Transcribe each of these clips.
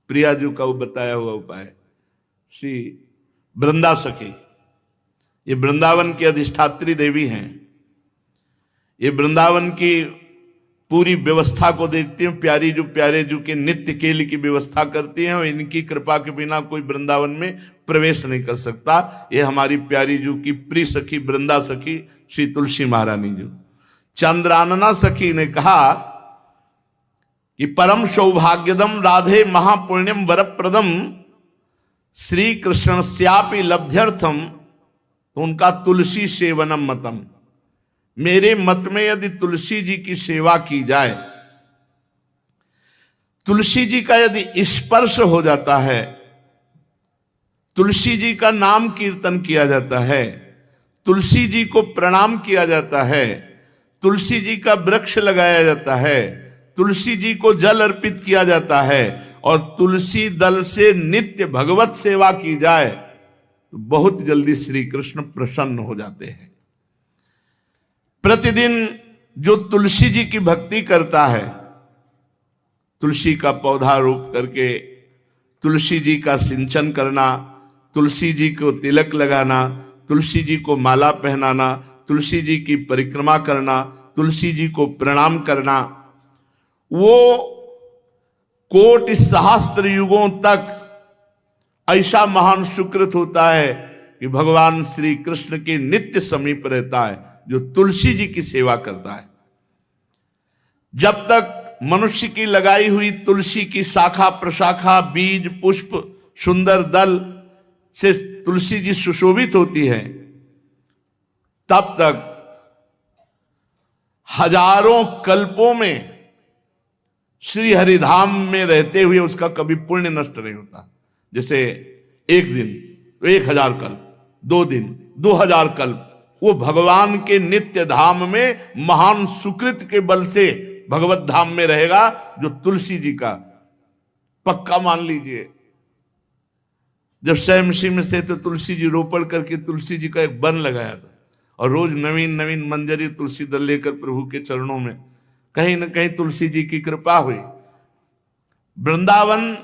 प्रियाजू का वो बताया हुआ उपाय। श्री वृंदा सखी, ये वृंदावन की अधिष्ठात्री देवी हैं। ये वृंदावन की पूरी व्यवस्था को देखती हैं। प्यारे जू के नित्य केली की व्यवस्था करती हैं और इनकी कृपा के बिना कोई वृंदावन में प्रवेश नहीं कर सकता। ये हमारी प्यारी जू की प्रिय सखी वृंदा सखी श्री तुलसी महारानी जी। चंद्रानना सखी ने कहा कि परम सौभाग्यदम राधे महापुण्यम वरप्रदम श्री कृष्ण श्यापि लब्ध्यर्थम, तो उनका तुलसी सेवनम मतम। मेरे मत में यदि तुलसी जी की सेवा की जाए, तुलसी जी का यदि स्पर्श हो जाता है, तुलसी जी का नाम कीर्तन किया जाता है, तुलसी जी को प्रणाम किया जाता है, तुलसी जी का वृक्ष लगाया जाता है, तुलसी जी को जल अर्पित किया जाता है और तुलसी दल से नित्य भगवत सेवा की जाए, तो बहुत जल्दी श्री कृष्ण प्रसन्न हो जाते हैं। प्रतिदिन जो तुलसी जी की भक्ति करता है, तुलसी का पौधा रोप करके तुलसी जी का सिंचन करना, तुलसी जी को तिलक लगाना, तुलसी जी को माला पहनाना, तुलसी जी की परिक्रमा करना, तुलसी जी को प्रणाम करना, वो कोटि सहस्त्र युगों तक ऐसा महान सुकृत होता है कि भगवान श्री कृष्ण के नित्य समीप रहता है जो तुलसी जी की सेवा करता है। जब तक मनुष्य की लगाई हुई तुलसी की शाखा प्रशाखा बीज पुष्प सुंदर दल से तुलसी जी सुशोभित होती है, तब तक हजारों कल्पों में श्री हरिधाम में रहते हुए उसका कभी पुण्य नष्ट नहीं होता। जैसे एक दिन 1000 कल्प, 2 दिन 2000 कल्प, वो भगवान के नित्य धाम में महान सुकृत के बल से भगवत धाम में रहेगा, जो तुलसी जी का पक्का मान लीजिए। जब स्वयं में से तो तुलसी जी रोपण करके तुलसी जी का एक वन लगाया था और रोज नवीन नवीन मंजरी तुलसी दल लेकर प्रभु के चरणों में, कहीं न कहीं तुलसी जी की कृपा हुई। वृंदावन,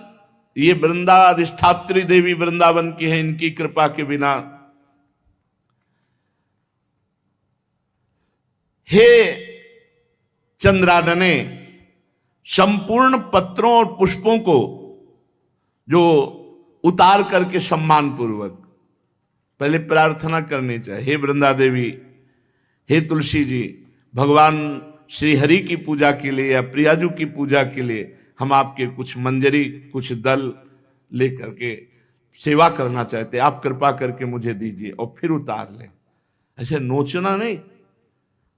ये वृंदा अधिष्ठात्री देवी वृंदावन की है, इनकी कृपा के बिना। हे चंद्रादने, संपूर्ण पत्रों और पुष्पों को जो उतार करके सम्मान पूर्वक पहले प्रार्थना करनी चाहिए। हे वृंदा देवी, हे तुलसी जी, भगवान श्री हरि की पूजा के लिए या प्रियाजू की पूजा के लिए हम आपके कुछ मंजरी कुछ दल लेकर के सेवा करना चाहते हैं, आप कृपा करके मुझे दीजिए, और फिर उतार लें। ऐसे नोचना नहीं,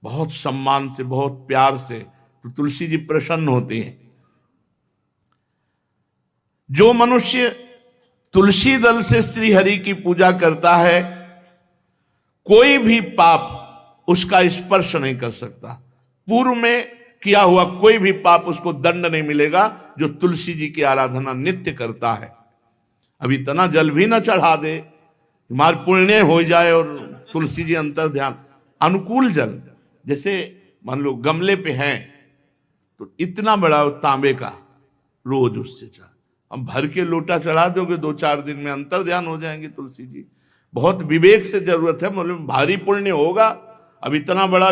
बहुत सम्मान से बहुत प्यार से, तो तुलसी जी प्रसन्न होती हैं। जो मनुष्य तुलसी दल से श्री हरि की पूजा करता है, कोई भी पाप उसका स्पर्श नहीं कर सकता। पूर्व में किया हुआ कोई भी पाप उसको दंड नहीं मिलेगा, जो तुलसी जी की आराधना नित्य करता है। अब इतना जल भी ना चढ़ा दे, हमारे पुण्य हो जाए और तुलसी जी अंतर ध्यान। अनुकूल जल, जैसे मान लो गमले पे हैं तो इतना बड़ा तांबे का रोज उससे चढ़ा, हम भर के लोटा चढ़ा दोगे 2-4 दिन में अंतर ध्यान हो जाएंगे तुलसी जी। बहुत विवेक से जरूरत है, मतलब भारी पुण्य होगा। अब इतना बड़ा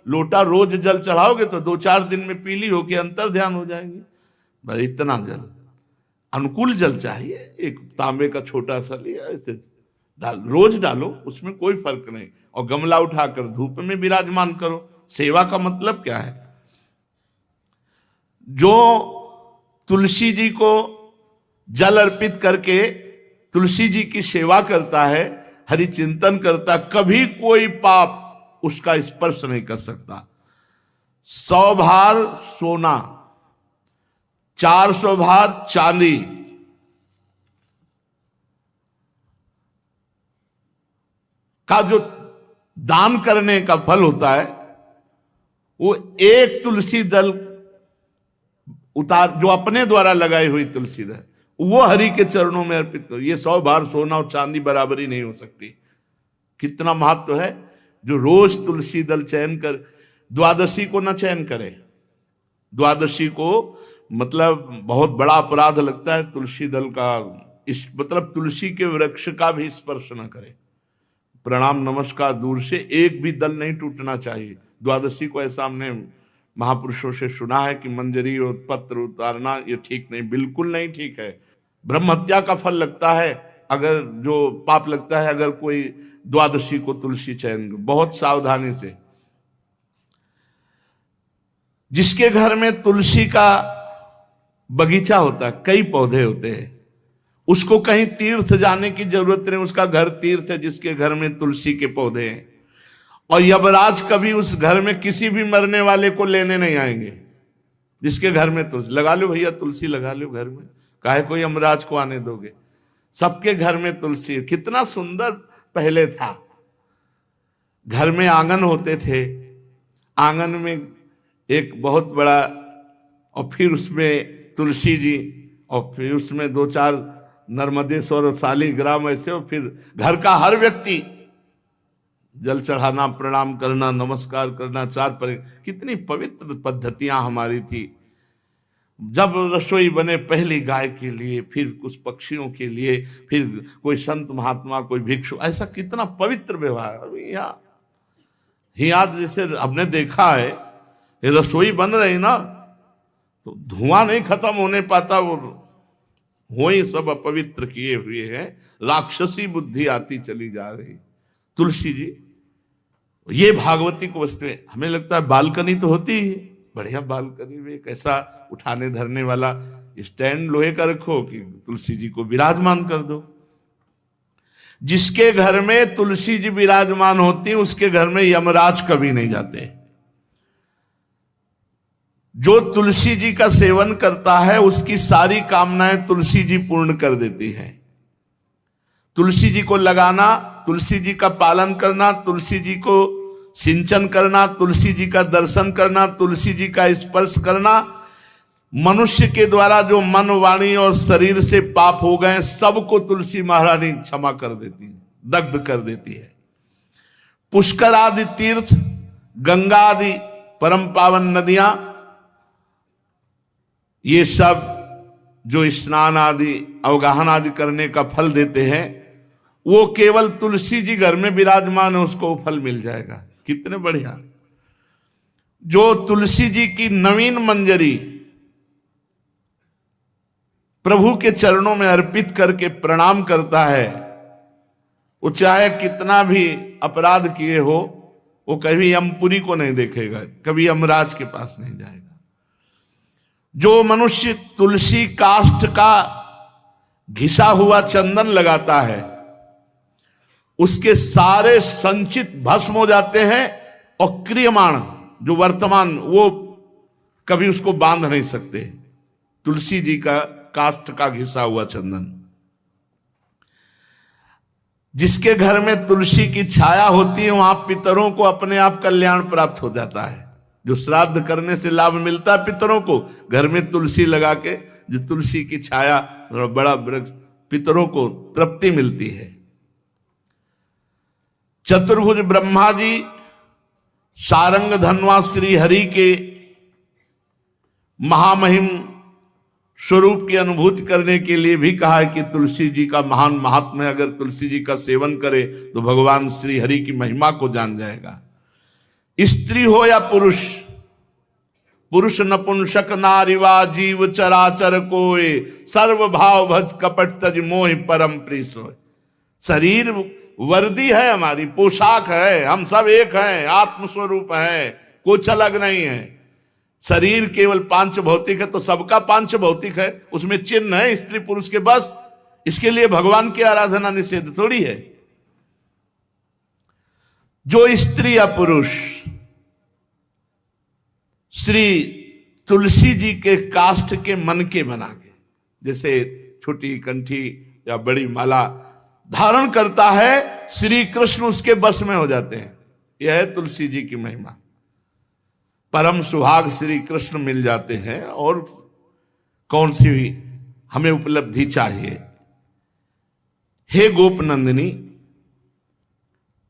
लोटा रोज जल चढ़ाओगे तो 2-4 दिन में पीली होके अंतर ध्यान हो जाएंगे। भाई इतना जल, अनुकूल जल चाहिए। एक तांबे का छोटा सा लिया, ऐसे रोज डालो, उसमें कोई फर्क नहीं, और गमला उठाकर धूप में विराजमान करो। सेवा का मतलब क्या है? जो तुलसी जी को जल अर्पित करके तुलसी जी की सेवा करता है, हरि चिंतन करता, कभी कोई पाप उसका स्पर्श नहीं कर सकता। 100 भार सोना, 400 भार चांदी, का जो दान करने का फल होता है, वो एक तुलसी दल उतार, जो अपने द्वारा लगाई हुई तुलसी दल, वो हरि के चरणों में अर्पित करो। ये 100 भार सोना और चांदी बराबरी नहीं हो सकती। कितना महत्व है। जो रोज तुलसी दल चयन कर, द्वादशी को ना चयन करे, द्वादशी को मतलब बहुत बड़ा अपराध लगता है तुलसी दल का, इस मतलब तुलसी के वृक्ष का भी स्पर्श न करे। प्रणाम नमस्कार दूर से, एक भी दल नहीं टूटना चाहिए। द्वादशी को ऐसा हमने महापुरुषों से सुना है कि मंजरी और पत्र उतारना ये ठीक नहीं, बिल्कुल नहीं ठीक है। ब्रह्म हत्या का फल लगता है, अगर जो पाप लगता है अगर कोई द्वादशी को तुलसी चयन, बहुत सावधानी से। जिसके घर में तुलसी का बगीचा होता है, कई पौधे होते हैं, उसको कहीं तीर्थ जाने की जरूरत नहीं, उसका घर तीर्थ है जिसके घर में तुलसी के पौधे हैं। और यमराज कभी उस घर में किसी भी मरने वाले को लेने नहीं आएंगे। जिसके घर में तुलसी, लगा लो भैया तुलसी लगा लो घर में, काहे कोई यमराज को आने दोगे। सबके घर में तुलसी, कितना सुंदर पहले था। घर में आंगन होते थे, आंगन में एक बहुत बड़ा, और फिर उसमें तुलसी जी, और फिर उसमें 2-4 नर्मदेश्वर और शालिग्राम ऐसे, और फिर घर का हर व्यक्ति जल चढ़ाना, प्रणाम करना, नमस्कार करना, 4 पर। कितनी पवित्र पद्धतियां हमारी थी। जब रसोई बने पहली गाय के लिए, फिर कुछ पक्षियों के लिए, फिर कोई संत महात्मा, कोई भिक्षु, ऐसा कितना पवित्र व्यवहार। अभी यहाँ जैसे हमने देखा है, ये रसोई बन रही ना तो धुआं नहीं खत्म होने पाता, वो ही सब अपवित्र किए हुए हैं, राक्षसी बुद्धि आती चली जा रही। तुलसी जी, ये भागवती को वस्तु है। हमें लगता है बालकनी तो होती ही, बढ़िया बालकनी में एक ऐसा उठाने धरने वाला स्टैंड लोहे का रखो कि तुलसी जी को विराजमान कर दो। जिसके घर में तुलसी जी विराजमान होती है उसके घर में यमराज कभी नहीं जाते। जो तुलसी जी का सेवन करता है उसकी सारी कामनाएं तुलसी जी पूर्ण कर देती हैं। तुलसी जी को लगाना, तुलसी जी का पालन करना, तुलसी जी को सिंचन करना, तुलसी जी का दर्शन करना, तुलसी जी का स्पर्श करना, मनुष्य के द्वारा जो मन, वाणी और शरीर से पाप हो गए सबको तुलसी महारानी क्षमा कर देती है, दग्ध कर देती है। पुष्कर आदि तीर्थ, गंगा आदि परम पावन नदियां, ये सब जो स्नान आदि अवगाहन आदि करने का फल देते हैं, वो केवल तुलसी जी घर में विराजमान है उसको वो फल मिल जाएगा। कितने बढ़िया। जो तुलसी जी की नवीन मंजरी प्रभु के चरणों में अर्पित करके प्रणाम करता है, वो चाहे कितना भी अपराध किए हो, वो कभी यमपुरी को नहीं देखेगा, कभी यमराज के पास नहीं जाएगा। जो मनुष्य तुलसी काष्ठ का घिसा हुआ चंदन लगाता है उसके सारे संचित भस्म हो जाते हैं, और क्रियमाण जो वर्तमान वो कभी उसको बांध नहीं सकते। तुलसी जी का काष्ठ का घिसा हुआ चंदन, जिसके घर में तुलसी की छाया होती है वहां पितरों को अपने आप कल्याण प्राप्त हो जाता है। जो श्राद्ध करने से लाभ मिलता है पितरों को, घर में तुलसी लगा के जो तुलसी की छाया, बड़ा वृक्ष, पितरों को तृप्ति मिलती है। चतुर्भुज ब्रह्मा जी सारंग धनवा श्री हरि के महामहिम स्वरूप की अनुभूति करने के लिए भी कहा है कि तुलसी जी का महान महात्म्य है। अगर तुलसी जी का सेवन करे तो भगवान श्री हरि की महिमा को जान जाएगा। स्त्री हो या पुरुष, पुरुष नपुंसक नारीवा जीव चराचर कोय, सर्व भाव भज कपट तज मोह परम प्रिय सोय। शरीर वर्दी है, हमारी पोशाक है, हम सब एक हैं, आत्मस्वरूप है, कुछ अलग नहीं है। शरीर केवल पांच भौतिक है तो सबका पांच भौतिक है, उसमें चिन्ह है स्त्री पुरुष के, बस इसके लिए भगवान की आराधना निषेध थोड़ी है। जो स्त्री या पुरुष श्री तुलसी जी के काष्ठ के मन के बना के, जैसे छोटी कंठी या बड़ी माला धारण करता है, श्री कृष्ण उसके बस में हो जाते हैं। यह है तुलसी जी की महिमा। परम सुहाग श्री कृष्ण मिल जाते हैं, और कौन सी भी हमें उपलब्धि चाहिए। हे गोप नंदिनी,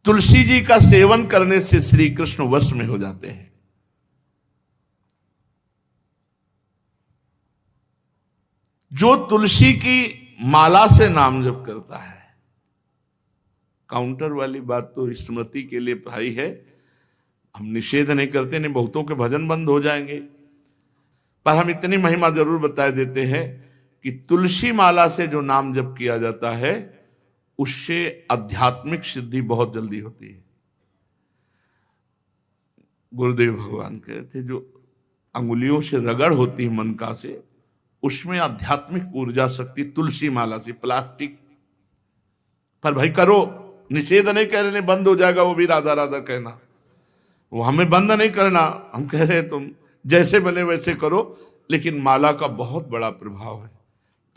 तुलसी जी का सेवन करने से श्री कृष्ण वश में हो जाते हैं। जो तुलसी की माला से नाम जप करता है, काउंटर वाली बात तो स्मृति के लिए भाई है, हम निषेध नहीं करते, नहीं बहुतों के भजन बंद हो जाएंगे, पर हम इतनी महिमा जरूर बता देते हैं कि तुलसी माला से जो नाम जप किया जाता है उससे आध्यात्मिक सिद्धि बहुत जल्दी होती है। गुरुदेव भगवान कहते जो अंगुलियों से रगड़ होती है मन का से, उसमें आध्यात्मिक ऊर्जा शक्ति तुलसी माला से। प्लास्टिक पर भाई करो, निषेध नहीं कह रहे, बंद हो जाएगा वो भी राधा राधा कहना, वो हमें बंद नहीं करना, हम कह रहे तुम जैसे बने वैसे करो, लेकिन माला का बहुत बड़ा प्रभाव है।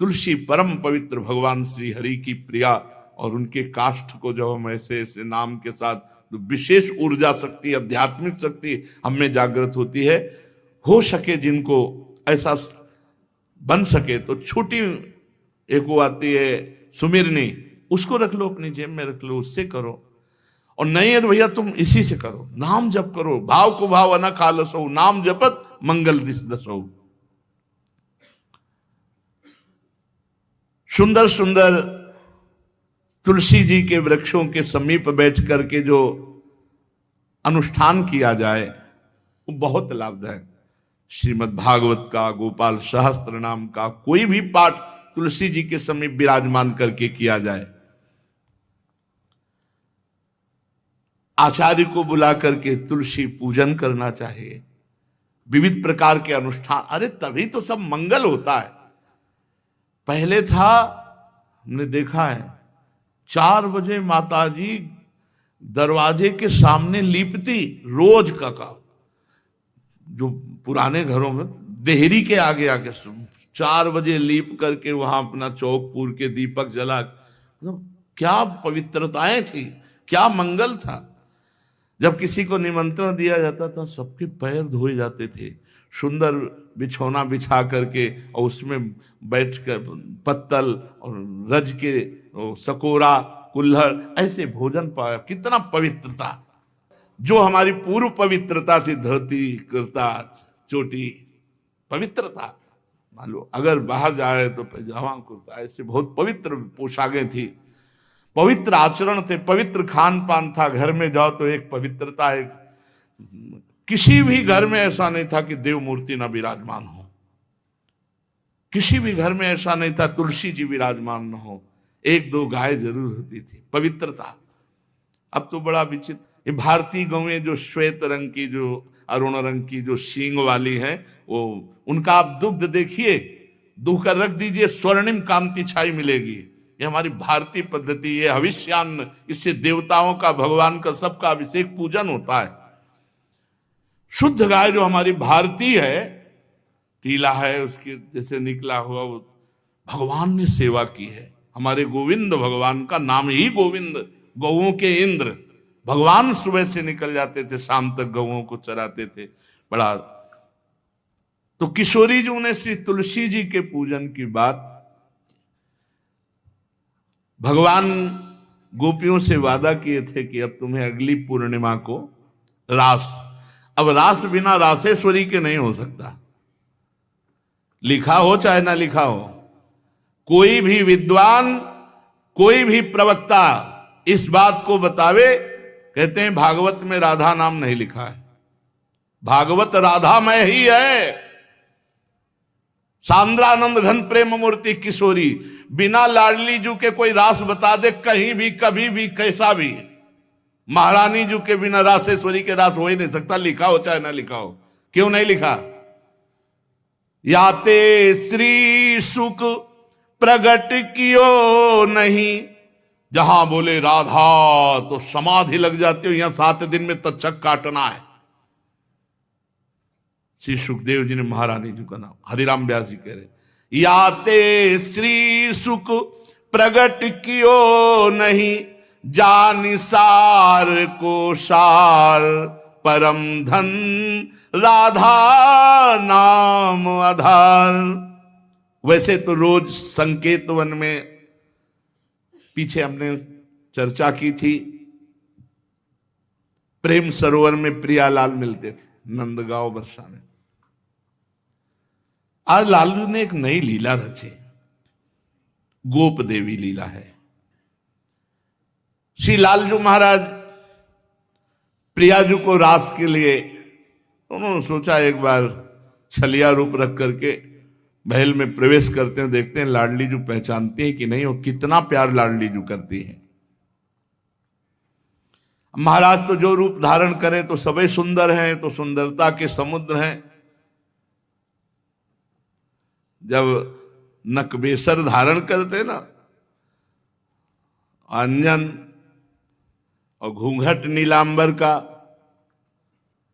तुलसी परम पवित्र भगवान श्री हरि की प्रिया, और उनके काष्ठ को जब हम ऐसे ऐसे नाम के साथ, तो विशेष ऊर्जा शक्ति, आध्यात्मिक शक्ति हमें जागृत होती है। हो सके जिनको ऐसा बन सके तो छोटी एक वो आती है सुमिरनी, उसको रख लो, अपनी जेब में रख लो, उससे करो। और नहीं है तो भैया तुम इसी से करो, नाम जप करो, भाव को भाव अना खालसो, नाम जपत मंगल दिस दसो। सुंदर सुंदर तुलसी जी के वृक्षों के समीप बैठ करके जो अनुष्ठान किया जाए वो बहुत लाभदायक। श्रीमद् भागवत का, गोपाल सहस्त्र नाम का कोई भी पाठ तुलसी जी के समीप विराजमान करके किया जाए, आचार्य को बुला करके तुलसी पूजन करना चाहिए, विविध प्रकार के अनुष्ठान, अरे तभी तो सब मंगल होता है। पहले था, हमने देखा है, 4 बजे माताजी दरवाजे के सामने लीपती, रोज का काम। जो पुराने घरों में देहरी के आगे आके 4 बजे लीप करके वहां अपना चौकपुर के दीपक जला, मतलब क्या पवित्रताएं थी, क्या मंगल था। जब किसी को निमंत्रण दिया जाता था सबके पैर धोए जाते थे, सुंदर बिछौना बिछा करके, और उसमें बैठ कर पत्तल और रज के सकोरा कुल्हड़ ऐसे भोजन पाया। कितना पवित्रता, जो हमारी पूर्व पवित्रता थी, धोती कुर्ता चोटी, पवित्रता। मान लो अगर बाहर जा रहे तो पैजामा कुर्ता, ऐसे बहुत पवित्र पोशाकें थी, पवित्र आचरण थे, पवित्र खान पान था। घर में जाओ तो एक पवित्रता, एक किसी भी घर में ऐसा नहीं था कि देव मूर्ति ना विराजमान हो, किसी भी घर में ऐसा नहीं था तुलसी जी विराजमान न हो, 1-2 गाय जरूर होती थी, पवित्रता। अब तो बड़ा विचित्र, ये भारतीय गौएं जो श्वेत रंग की, जो अरुण रंग की, जो सींग वाली हैं, वो उनका आप दुग्ध देखिए, दूह कर रख दीजिए, स्वर्णिम कांति छाई मिलेगी। ये हमारी भारतीय पद्धति, ये हविष्यान्न, इससे देवताओं का, भगवान का, सबका अभिषेक पूजन होता है। शुद्ध गाय जो हमारी भारतीय है, तीला है उसके जैसे निकला हुआ, वो भगवान ने सेवा की है। हमारे गोविंद भगवान का नाम ही गोविंद, गौओं के इंद्र। भगवान सुबह से निकल जाते थे, शाम तक गौओं को चराते थे। बड़ा तो किशोरी जी ने श्री तुलसी जी के पूजन की बात, भगवान गोपियों से वादा किए थे कि अब तुम्हें अगली पूर्णिमा को रास, अब रास बिना रासेश्वरी के नहीं हो सकता, लिखा हो चाहे ना लिखा हो। कोई भी विद्वान, कोई भी प्रवक्ता इस बात को बतावे, कहते हैं भागवत में राधा नाम नहीं लिखा है, भागवत राधामय ही है। सांद्रानंद घन प्रेम मूर्ति किशोरी, बिना लाडली जू के कोई रास बता दे कहीं भी, कभी भी, कैसा भी। महारानी जू के बिना रासेश्वरी के रास हो ही नहीं सकता, लिखा हो चाहे ना लिखा हो। क्यों नहीं लिखा? याते श्री सुख प्रगट कियो नहीं, जहां बोले राधा तो समाधि लग जाती हो, यहां 7 दिन में तक्षक काटना है। श्री सुखदेव जी ने महारानी जी का नाम, हरिराम व्यास जी कह रहे, याते श्री सुख प्रगट कियो नहीं, जानिसार को सार परम धन, राधा नाम आधार। वैसे तो रोज संकेत वन में, पीछे हमने चर्चा की थी, प्रेम सरोवर में प्रियालाल मिलते थे, नंदगांव बरसा में। आज लालू ने एक नई लीला रची, गोप देवी लीला है। श्री लालजू महाराज प्रियाजू को रास के लिए उन्होंने सोचा एक बार छलिया रूप रख करके महल में प्रवेश करते हैं, देखते हैं लाडली जू पहचानती है कि नहीं, और कितना प्यार लाडली जू करती है। महाराज तो जो रूप धारण करें तो सभी सुंदर हैं, तो सुंदरता के समुद्र हैं। जब नकबेसर धारण करते ना, अंजन और घूंघट नीलांबर का,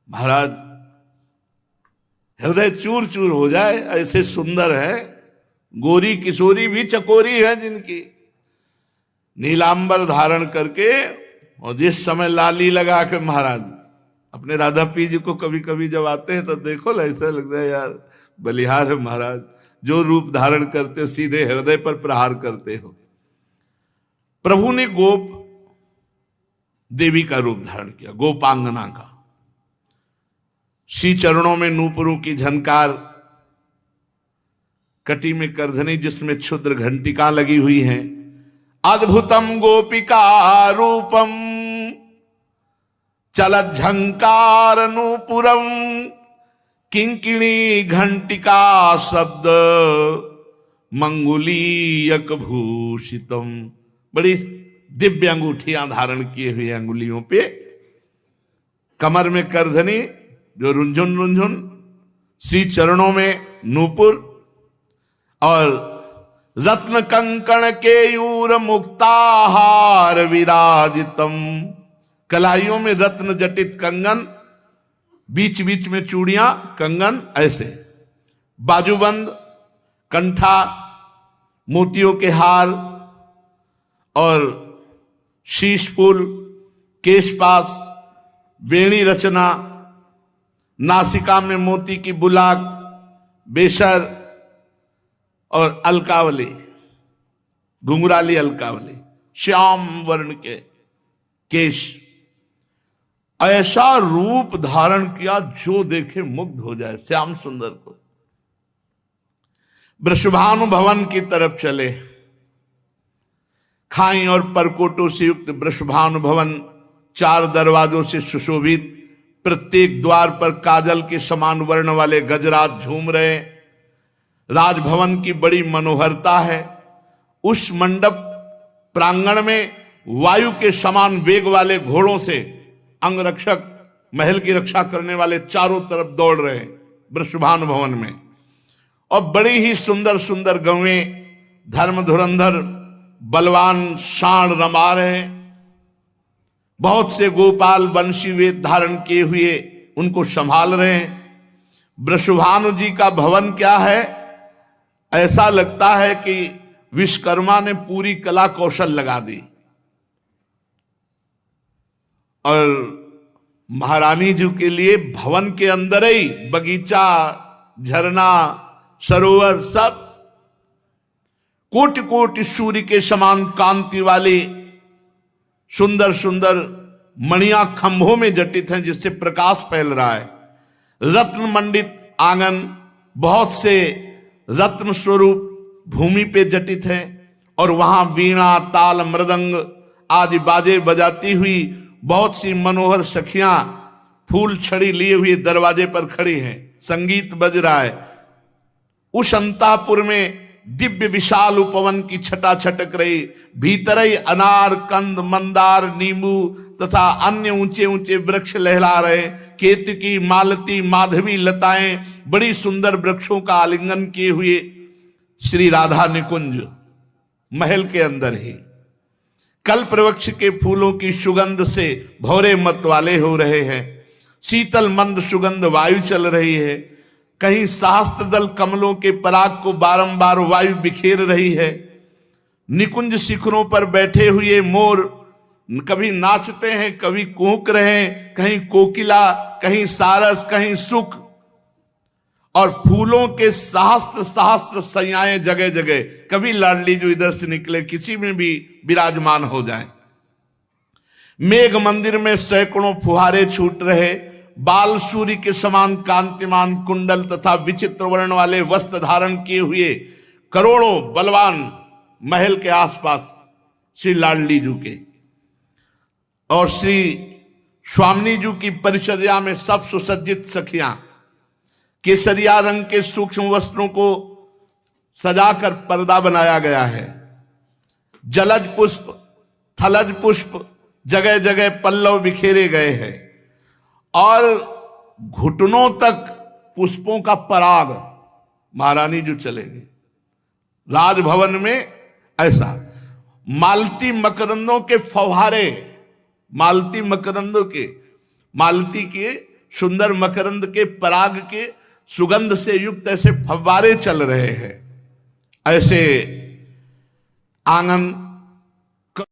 महाराज हृदय चूर चूर हो जाए, ऐसे सुंदर है। गोरी किशोरी भी चकोरी है जिनकी, नीलांबर धारण करके, और जिस समय लाली लगा के महाराज अपने राधा पी जी को कभी कभी जब आते हैं तो देखो ऐसा लगता है यार बलिहार है महाराज, जो रूप धारण करते हो सीधे हृदय पर प्रहार करते हो। प्रभु ने गोप देवी का रूप धारण किया, गोपांगना का। श्री चरणों में नूपुरों की झनकार, कटी में करधनी जिसमें क्षुद्र घंटिका लगी हुई हैं। अद्भुतम गोपिका रूपम चलत झंकार नूपुरम किंकिणी घंटिका शब्द मंगुलीयक भूषितम। बड़ी दिव्य अंगूठियां धारण किए हुए अंगुलियों पे, कमर में करधनी जो रुंझुन रुंझुन, श्री चरणों में नूपुर, और रत्न कंकण केयूर मुक्ताहार विराजितम। कलाइयों में रत्न जटित कंगन, बीच बीच में चूड़ियां कंगन, ऐसे बाजूबंद, कंठा, मोतियों के हार और शीश फूल, केशपास, वेणी रचना, नासिका में मोती की बुलाक, बेशर और अलकावली, घुंघराली अलकावली, श्याम वर्ण के केश। ऐसा रूप धारण किया जो देखे मुग्ध हो जाए श्याम सुंदर को। वृषभानु भवन की तरफ चले। खाई और परकोटों से युक्त वृषभानु भवन 4 दरवाजों से सुशोभित, प्रत्येक द्वार पर काजल के समान वर्ण वाले गजराज झूम रहे। राजभवन की बड़ी मनोहरता है। उस मंडप प्रांगण में वायु के समान वेग वाले घोड़ों से अंगरक्षक महल की रक्षा करने वाले चारों तरफ दौड़ रहे वृषभानु भवन में, और बड़ी ही सुंदर सुंदर गौएं, धर्म धुरंधर बलवान सांड रमा रहे। बहुत से गोपाल बंशी वेद धारण किए हुए उनको संभाल रहे हैं। वृषभानु जी का भवन क्या है, ऐसा लगता है कि विश्वकर्मा ने पूरी कला कौशल लगा दी, और महारानी जी के लिए भवन के अंदर ही बगीचा, झरना, सरोवर, सब कोटि कोटि सूर्य के समान कांति वाली सुंदर सुंदर मणियां खंभों में जटित हैं, जिससे प्रकाश फैल रहा है। रत्न मंडित आंगन, बहुत से रत्न स्वरूप भूमि पे जटित हैं, और वहां वीणा, ताल, मृदंग आदि बाजे बजाती हुई बहुत सी मनोहर सखियां फूल छड़ी लिए हुए दरवाजे पर खड़ी हैं, संगीत बज रहा है। उस अंतापुर में दिव्य विशाल उपवन की छटा छटक रही। भीतर ही अनार, कंद, मंदार, नींबू तथा अन्य ऊंचे ऊंचे वृक्ष लहला रहे। केतकी, मालती, माधवी लताएं बड़ी सुंदर वृक्षों का आलिंगन किए हुए श्री राधा निकुंज महल के अंदर ही कल्प वृक्ष के फूलों की सुगंध से भौरे मत वाले हो रहे हैं। शीतल मंद सुगंध वायु चल रही है। कहीं सहस्त्र दल कमलों के पराग को बारंबार वायु बिखेर रही है। निकुंज शिखरों पर बैठे हुए मोर कभी नाचते हैं, कभी कूक रहे हैं, कहीं कोकिला, कहीं सारस, कहीं सुख, और फूलों के सहस्त्र सहस्त्र सैयाएं जगह जगह। कभी लाडली जो इधर से निकले किसी में भी विराजमान हो जाएं। मेघ मंदिर में सैकड़ों फुहारे छूट रहे। बाल सूर्य के समान कांतिमान कुंडल तथा विचित्र वर्ण वाले वस्त्र धारण किए हुए करोड़ों बलवान महल के आसपास श्री लाडली जी के, और श्री स्वामिनी जी की परिचर्या में सब सुसज्जित सखियां केसरिया रंग के सूक्ष्म वस्त्रों को सजाकर पर्दा बनाया गया है। जलज पुष्प, थलज पुष्प, जगह जगह पल्लव बिखेरे गए हैं और घुटनों तक पुष्पों का पराग महारानी जो चलेंगे राजभवन में। ऐसा मालती मकरंदों के फव्वारे, मालती मकरंदों के, मालती के सुंदर मकरंद के पराग के सुगंध से युक्त ऐसे फव्वारे चल रहे हैं। ऐसे आंगन